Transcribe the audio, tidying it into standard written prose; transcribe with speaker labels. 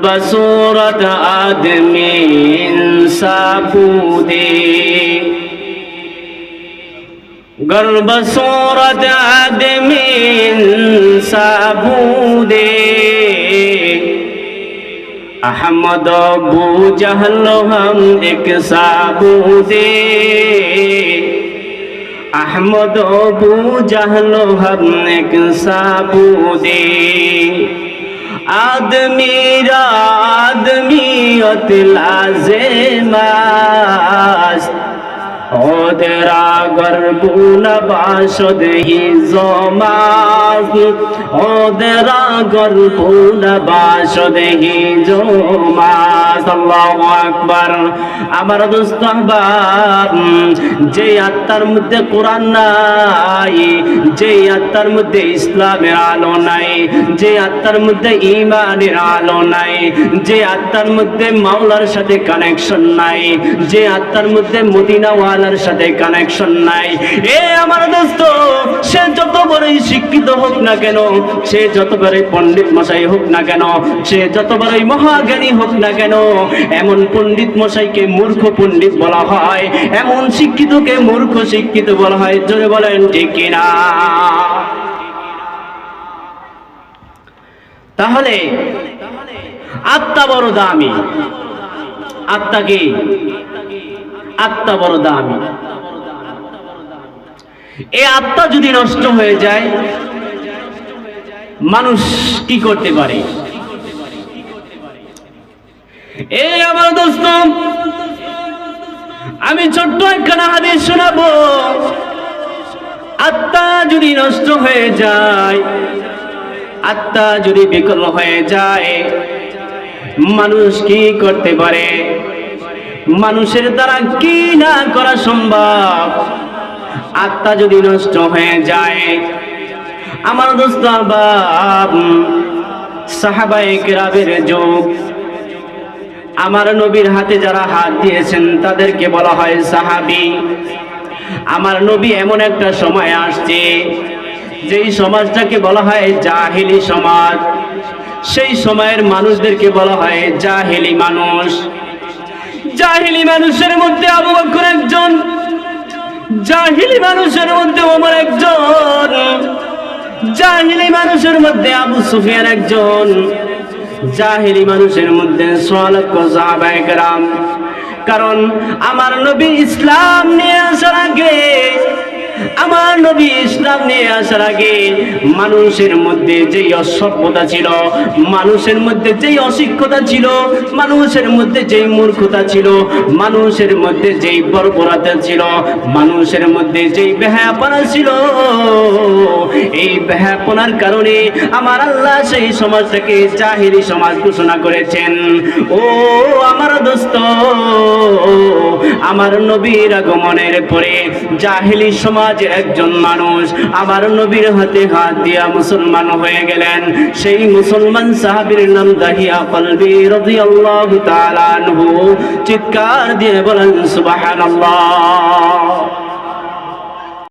Speaker 1: सूरत आदमी इंसाफूदे गर्भ सूरत आदमी इंसाफूदे अहमद अबू जहल हम एक साबूदे अहमद अबू जहल हम एक साबूदे आदमीरा आदमियत लाज़िमास्त ओदरा गर्बून बाशद ही जोमास ओदरा गर्बून बाशद ही जोमास अल्लाहु আকবার। আমার দোস্ত আহবাব, যে আত্মার মধ্যে কোরআন নাই, যে আত্মার মধ্যে ইসলামের আলো নাই, যে আত্মার মধ্যে ঈমানের আলো নাই, যে আত্মার মধ্যে মাওলার সাথে কানেকশন নাই, যে আত্মার মধ্যে মদিনা সাথে কানেকশন নাই, এ আমার দোস্ত, সে যত বড়ই শিক্ষিত হোক না কেন, সে যত বড়ই পণ্ডিত মশাই হোক না কেন, সে যত বড়ই মহাজ্ঞানী হোক না কেন, এমন পণ্ডিত মশাইকে মূর্খ পণ্ডিত বলা হয়, এমন শিক্ষিতকে মূর্খ শিক্ষিত বলা হয়। জোরে বলেন ঠিক কিনা? তাহলে আত্মা বড় দামি। আত্মা কি? আত্মা বড় দামি। এই আত্মা যদি নষ্ট হয়ে যায়, মানুষ কি করতে পারে? এই আমার দোস্ত, আমি ছোট্ট একখানা হাদিস শোনাবো। আত্মা যদি নষ্ট হয়ে যায়, আত্মা যদি বিকল হয়ে যায়, মানুষ কি করতে পারে? মানুষের দ্বারা কি না করা সম্ভব? আত্মা যদি নষ্ট হয়ে যায়, আমার দোস্ত আহবাব, সাহাবায়ে কেরামের যুগ, আমার নবীর হাতে যারা হাত দিয়েছেন তাদেরকে বলা হয় সাহাবী। আমার নবী এমন একটা সময় আসছে, যেই সমাজটাকে বলা হয় জাহিলি সমাজ, সেই সময়ের মানুষদেরকে বলা হয় জাহিলি মানুষ। জাহিলি মানুষের মধ্যে আবু বকর একজন, জাহিলি মানুষের মধ্যে ওমর একজন, জাহিলি মানুষের মধ্যে আবু সুফিয়ান একজন, জাহিলি মানুষের মধ্যে ৬ লক্ষ সাহাবায়ে কেরাম। কারণ আমার নবী ইসলাম নিয়ে আসার আগে, আমার নবী ইসলাম নিয়ে আসার আগে মানুষের মধ্যে যেই অসভ্যতা ছিল, মানুষের মধ্যে যেই অশিক্ষতা ছিল, মানুষের মধ্যে যেই মূর্খতা ছিল, মানুষের মধ্যে যেই বর্বরতা ছিল, মানুষের মধ্যে যেই বেহায়াপনা ছিল, এই বেহায়াপনার কারণে আমার আল্লাহ সেই সমাজটাকে জাহিলি সমাজ ঘোষণা করেছেন। ও আমার দোস্ত, আমার নবীর আগমনের পরে জাহিলি সমাজ একজন মানুষ আমার নবীর হাতে হাত দিয়া মুসলমান হয়ে গেলেন। সেই মুসলমান সাহাবীর নাম দাহিয়া কলবি রাদিয়াল্লাহু তাআলা আনহু। চিৎকার দিয়ে বলেন সুবহানাল্লাহ।